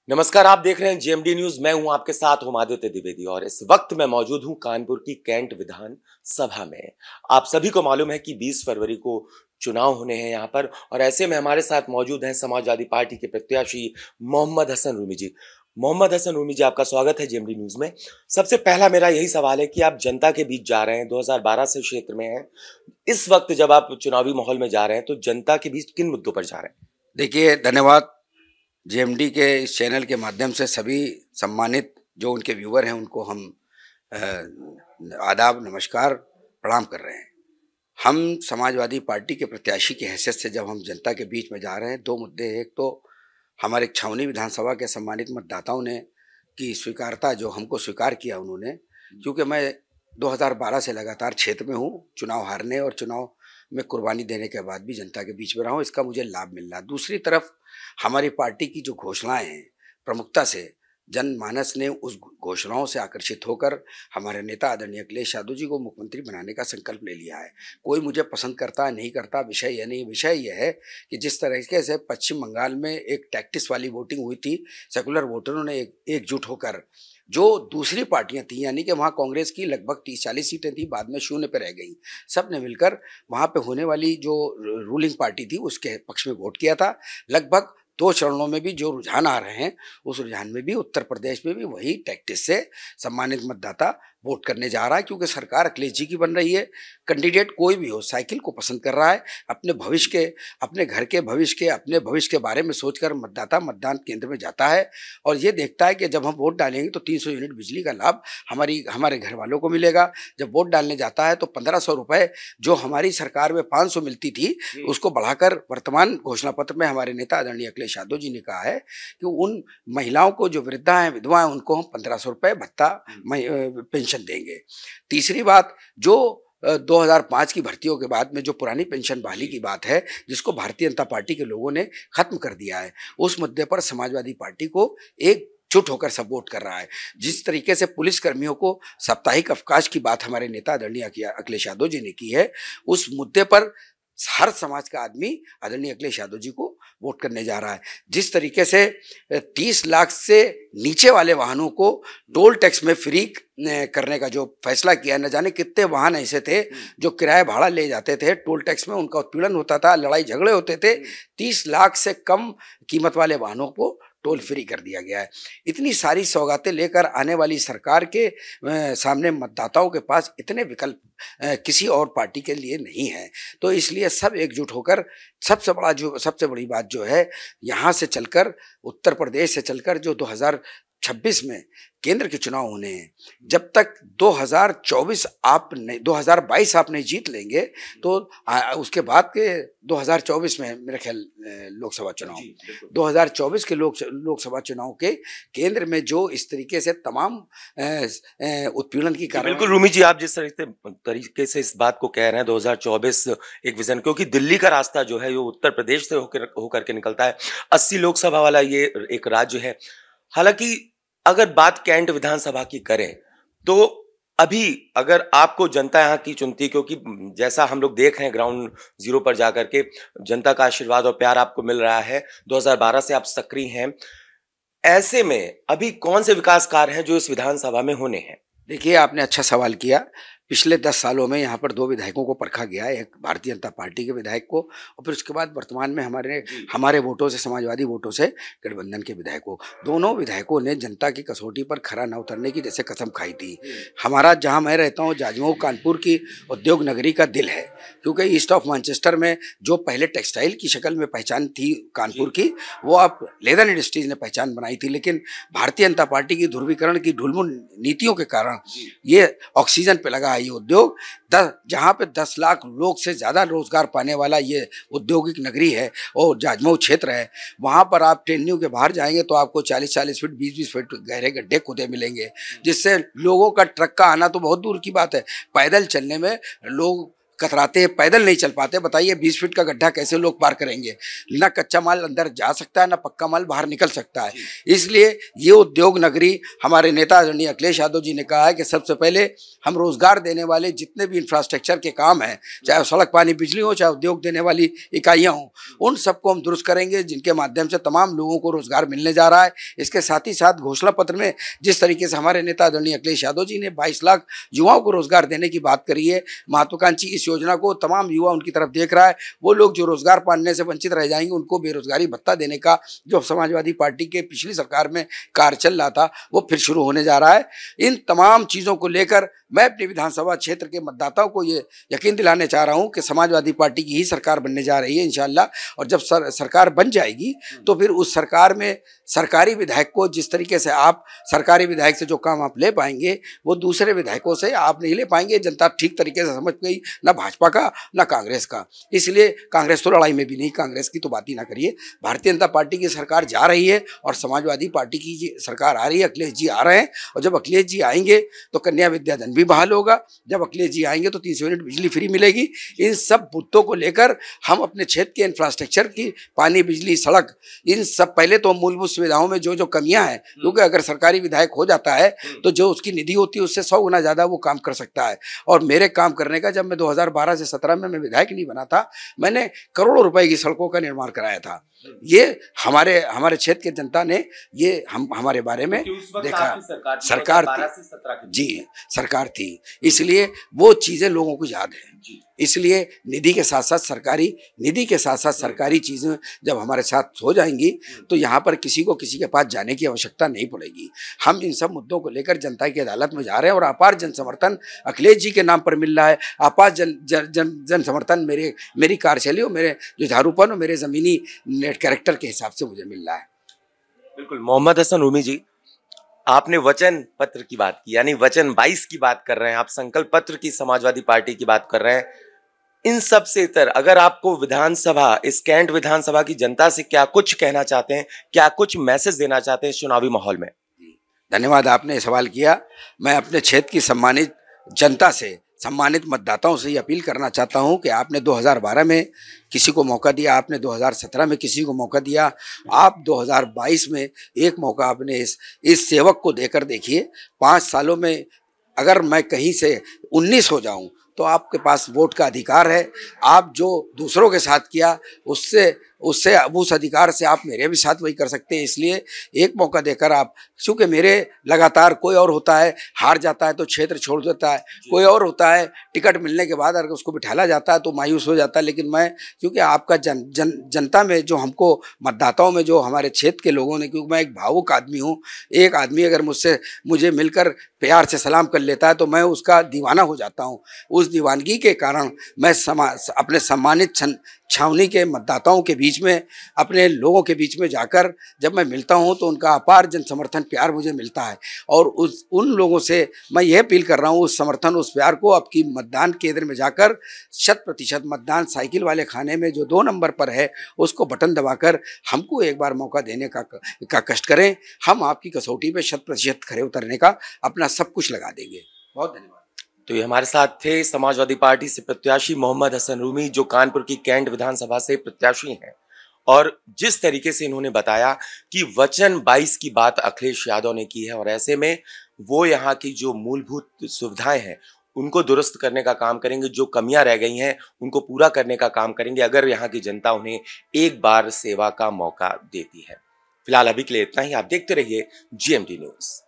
नमस्कार, आप देख रहे हैं जेएमडी न्यूज। मैं हूं आपके साथ हुमादित्य द्विवेदी और इस वक्त मैं मौजूद हूं कानपुर की कैंट विधान सभा में। आप सभी को मालूम है कि 20 फरवरी को चुनाव होने हैं यहां पर, और ऐसे में हमारे साथ मौजूद हैं समाजवादी पार्टी के प्रत्याशी मोहम्मद हसन रूमी जी। मोहम्मद हसन रूमी जी, आपका स्वागत है जेएमडी न्यूज में। सबसे पहला मेरा यही सवाल है कि आप जनता के बीच जा रहे हैं, 2012 से क्षेत्र में हैं। इस वक्त जब आप चुनावी माहौल में जा रहे हैं तो जनता के बीच किन मुद्दों पर जा रहे हैं? देखिए, धन्यवाद। जेएमडी के इस चैनल के माध्यम से सभी सम्मानित जो उनके व्यूअर हैं उनको हम अ, आदाब, नमस्कार, प्रणाम कर रहे हैं। हम समाजवादी पार्टी के प्रत्याशी की हैसियत से जब हम जनता के बीच में जा रहे हैं, दो मुद्दे हैं। एक तो हमारे छावनी विधानसभा के सम्मानित मतदाताओं ने की स्वीकारता, जो हमको स्वीकार किया उन्होंने, क्योंकि मैं 2012 से लगातार क्षेत्र में हूँ, चुनाव हारने और चुनाव में कुर्बानी देने के बाद भी जनता के बीच में रहा हूँ, इसका मुझे लाभ मिल रहा है। दूसरी तरफ हमारी पार्टी की जो घोषणाएं हैं, प्रमुखता से जनमानस ने उस घोषणाओं से आकर्षित होकर हमारे नेता आदरणीय अखिलेश यादव जी को मुख्यमंत्री बनाने का संकल्प ले लिया है। कोई मुझे पसंद करता नहीं करता, विषय यह नहीं, विषय यह है कि जिस तरीके से पश्चिम बंगाल में एक टैक्टिस वाली वोटिंग हुई थी, सेकुलर वोटरों ने एकजुट होकर, जो दूसरी पार्टियां थी, यानी कि वहाँ कांग्रेस की लगभग 30-40 सीटें थी, बाद में शून्य पर रह गई, सब ने मिलकर वहाँ पे होने वाली जो रूलिंग पार्टी थी उसके पक्ष में वोट किया था। लगभग 2 चरणों में भी जो रुझान आ रहे हैं, उस रुझान में भी उत्तर प्रदेश में भी वही टैक्टिस से सम्मानित मतदाता वोट करने जा रहा है, क्योंकि सरकार अखिलेश जी की बन रही है। कैंडिडेट कोई भी हो, साइकिल को पसंद कर रहा है। अपने भविष्य के, अपने घर के भविष्य के, अपने भविष्य के बारे में सोचकर मतदाता मतदान केंद्र में जाता है और ये देखता है कि जब हम वोट डालेंगे तो 300 यूनिट बिजली का लाभ हमारे घर वालों को मिलेगा। जब वोट डालने जाता है तो 1500 रुपये जो हमारी सरकार में 500 मिलती थी, उसको बढ़ाकर वर्तमान घोषणा पत्र में हमारे नेता आदरणीय अखिलेश यादव जी ने कहा है कि उन महिलाओं को, जो वृद्धा हैं, विधवा हैं, उनको हम 1500 रुपये भत्ता पेंशन देंगे। तीसरी बात, जो 2005 की भर्तियों के बाद में जो पुरानी पेंशन बहाली की बात है, जिसको भारतीय जनता पार्टी के लोगों ने खत्म कर दिया है, उस मुद्दे पर समाजवादी पार्टी को एकजुट होकर सपोर्ट कर रहा है। जिस तरीके से पुलिस कर्मियों को साप्ताहिक अवकाश की बात हमारे नेता आदरणीय अखिलेश यादव जी ने की है, उस मुद्दे पर हर समाज का आदमी आदरणीय अखिलेश यादव जी को वोट करने जा रहा है। जिस तरीके से 30 लाख से नीचे वाले वाहनों को टोल टैक्स में फ्री करने का जो फैसला किया, न जाने कितने वाहन ऐसे थे जो किराया भाड़ा ले जाते थे, टोल टैक्स में उनका उत्पीड़न होता था, लड़ाई झगड़े होते थे। 30 लाख से कम कीमत वाले वाहनों को टोल फ्री कर दिया गया है। इतनी सारी सौगातें लेकर आने वाली सरकार के सामने मतदाताओं के पास इतने विकल्प किसी और पार्टी के लिए नहीं है। तो इसलिए सब एकजुट होकर, सबसे बड़ी बात जो है, यहाँ से चलकर, उत्तर प्रदेश से चलकर जो 2026 में केंद्र के चुनाव होने हैं, जब तक 2024 आप नहीं, 2022 आप नहीं जीत लेंगे तो उसके बाद के 2024 में मेरा ख्याल लोकसभा चुनाव, 2024 के लोकसभा चुनाव के केंद्र में जो इस तरीके से तमाम उत्पीड़न की कारण। बिल्कुल रूमी जी, आप जिस तरीके से इस बात को कह रहे हैं, 2024 एक विजन, क्योंकि दिल्ली का रास्ता जो है वो उत्तर प्रदेश से होकर के निकलता है। 80 लोकसभा वाला ये एक राज्य है। हालांकि अगर बात कैंट विधानसभा की करें तो अभी अगर आपको जनता यहाँ की चुनती, क्योंकि जैसा हम लोग देख रहे हैं ग्राउंड जीरो पर जाकर के, जनता का आशीर्वाद और प्यार आपको मिल रहा है, 2012 से आप सक्रिय हैं, ऐसे में अभी कौन से विकास कार्य हैं जो इस विधानसभा में होने हैं? देखिए, आपने अच्छा सवाल किया। पिछले 10 सालों में यहाँ पर 2 विधायकों को परखा गया है, एक भारतीय जनता पार्टी के विधायक को, और फिर उसके बाद वर्तमान में हमारे वोटों से, समाजवादी वोटों से गठबंधन के विधायक को। दोनों विधायकों ने जनता की कसौटी पर खरा न उतरने की जैसे कसम खाई थी। हमारा, जहाँ मैं रहता हूँ, जाजमऊ कानपुर की उद्योग नगरी का दिल है, क्योंकि ईस्ट ऑफ मैनचेस्टर में जो पहले टेक्सटाइल की शक्ल में पहचान थी कानपुर की, वो अब लेदर इंडस्ट्रीज ने पहचान बनाई थी। लेकिन भारतीय जनता पार्टी की ध्रुवीकरण की ढुलमुल नीतियों के कारण ये ऑक्सीजन पे लगा ये उद्योग, जहाँ पे 10 लाख लोग से ज़्यादा रोजगार पाने वाला ये औद्योगिक नगरी है और जाजमऊ क्षेत्र है, वहाँ पर आप ट्रेनियों के बाहर जाएंगे तो आपको 40-40 फीट, 20-20 फीट गहरे गड्ढे खुदे मिलेंगे, जिससे लोगों का ट्रक का आना तो बहुत दूर की बात है, पैदल चलने में लोग कतराते हैं, पैदल नहीं चल पाते। बताइए 20 फीट का गड्ढा कैसे लोग पार करेंगे? ना कच्चा माल अंदर जा सकता है, ना पक्का माल बाहर निकल सकता है। इसलिए ये उद्योग नगरी, हमारे नेता आदरणीय अखिलेश यादव जी ने कहा है कि सबसे पहले हम रोजगार देने वाले जितने भी इंफ्रास्ट्रक्चर के काम हैं, चाहे सड़क पानी बिजली हो, चाहे उद्योग देने वाली इकाइयाँ हों, उन सबको हम दुरुस्त करेंगे, जिनके माध्यम से तमाम लोगों को रोजगार मिलने जा रहा है। इसके साथ ही साथ घोषणा पत्र में जिस तरीके से हमारे नेता आदरणीय अखिलेश यादव जी ने 22 लाख युवाओं को रोजगार देने की बात करी है, महत्वाकांक्षी इस योजना को तमाम युवा उनकी तरफ देख रहा है। वो लोग जो रोजगार पाने से वंचित रह जाएंगे, उनको बेरोजगारी भत्ता देने का जो समाजवादी पार्टी के पिछली सरकार में कार्य चल रहा था, वो फिर शुरू होने जा रहा है। इन तमाम चीज़ों को लेकर मैं अपने विधानसभा क्षेत्र के मतदाताओं को ये यकीन दिलाने चाह रहा हूँ कि समाजवादी पार्टी की ही सरकार बनने जा रही है इंशाल्लाह। और जब सरकार बन जाएगी तो फिर उस सरकार में सरकारी विधायक को, जिस तरीके से आप सरकारी विधायक से जो काम आप ले पाएंगे, वो दूसरे विधायकों से आप नहीं ले पाएंगे। जनता ठीक तरीके से समझ गई, ना भाजपा का ना कांग्रेस का। इसलिए कांग्रेस तो लड़ाई में भी नहीं, कांग्रेस की तो बात ही ना करिए। भारतीय जनता पार्टी की सरकार जा रही है और समाजवादी पार्टी की सरकार आ रही है। अखिलेश जी आ रहे हैं, और जब अखिलेश जी आएंगे तो कन्या विद्याधन भी बहाल होगा। जब अखिलेश जी आएंगे तो 300 यूनिट बिजली फ्री मिलेगी। इन सब मुद्दों को लेकर हम अपने क्षेत्र के इंफ्रास्ट्रक्चर की, पानी बिजली सड़क, इन सब पहले तो मूलभूत सुविधाओं में जो जो कमियां हैं, क्योंकि अगर सरकारी विधायक हो जाता है तो जो उसकी निधि होती है उससे 100 गुना ज़्यादा वो काम कर सकता है। और मेरे काम करने का, जब मैं 2012 से 17 में मैं विधायक नहीं बना था, मैंने करोड़ों रुपए की सड़कों का निर्माण कराया था। ये हमारे क्षेत्र की जनता ने ये हमारे बारे में देखा। सरकार थी जी, सरकार थी, इसलिए वो चीजें लोगों को याद है। इसलिए निधि के साथ साथ सरकारी चीजें जब हमारे साथ हो जाएंगी तो यहाँ पर किसी के पास जाने की आवश्यकता नहीं पड़ेगी। हम इन सब मुद्दों को लेकर जनता की अदालत में जा रहे हैं और अपार जन समर्थन अखिलेश जी के नाम पर मिल रहा है। अपार जन समर्थन मेरी कार्यशैली और मेरे जो झारूपन और मेरे जमीनी कैरेक्टर के हिसाब से मुझे मिल रहा है। बिल्कुल। मोहम्मद हसन रूमी जी, आपने वचन पत्र की बात की, यानी वचन 22 की बात कर रहे हैं, आप संकल्प पत्र की समाजवादी पार्टी की बात कर रहे हैं। इन सब से इतर अगर आपको विधानसभा, इस कैंट विधानसभा की जनता से क्या कुछ कहना चाहते हैं, क्या कुछ मैसेज देना चाहते हैं चुनावी माहौल में? धन्यवाद, आपने सवाल किया। मैं अपने क्षेत्र की सम्मानित जनता से, सम्मानित मतदाताओं से ये अपील करना चाहता हूं कि आपने 2012 में किसी को मौका दिया, आपने 2017 में किसी को मौका दिया, आप 2022 में एक मौका आपने इस सेवक को देकर देखिए। 5 सालों में अगर मैं कहीं से 19 हो जाऊं तो आपके पास वोट का अधिकार है। आप जो दूसरों के साथ किया उससे उस अधिकार से आप मेरे भी साथ वही कर सकते हैं। इसलिए एक मौका देकर आप, क्योंकि मेरे लगातार कोई और होता है हार जाता है तो क्षेत्र छोड़ देता है, कोई और होता है टिकट मिलने के बाद अगर उसको बिठाला जाता है तो मायूस हो जाता है। लेकिन मैं, क्योंकि आपका जनता में जो हमको मतदाताओं में जो हमारे क्षेत्र के लोगों ने, क्योंकि मैं एक भावुक आदमी हूँ, एक आदमी अगर मुझे मिलकर प्यार से सलाम कर लेता है तो मैं उसका दीवाना हो जाता हूँ। उस दीवानगी के कारण मैं अपने सम्मानित छावनी के मतदाताओं के बीच में, अपने लोगों के बीच में जाकर जब मैं मिलता हूं तो उनका अपार जन समर्थन प्यार मुझे मिलता है। और उन लोगों से मैं यह अपील कर रहा हूं, उस समर्थन, उस प्यार को आपकी मतदान केंद्र में जाकर 100% मतदान साइकिल वाले खाने में जो 2 नंबर पर है उसको बटन दबाकर हमको एक बार मौका देने का कष्ट करें। हम आपकी कसौटी पे 100% खरे उतरने का अपना सब कुछ लगा देंगे। बहुत धन्यवाद। तो ये हमारे साथ थे समाजवादी पार्टी से प्रत्याशी मोहम्मद हसन रूमी, जो कानपुर की कैंट विधानसभा से प्रत्याशी हैं। और जिस तरीके से इन्होंने बताया कि वचन 22 की बात अखिलेश यादव ने की है और ऐसे में वो यहाँ की जो मूलभूत सुविधाएं हैं उनको दुरुस्त करने का काम करेंगे, जो कमियां रह गई हैं उनको पूरा करने का काम करेंगे अगर यहाँ की जनता उन्हें एक बार सेवा का मौका देती है। फिलहाल अभी के लिए इतना ही। आप देखते रहिए GMT न्यूज।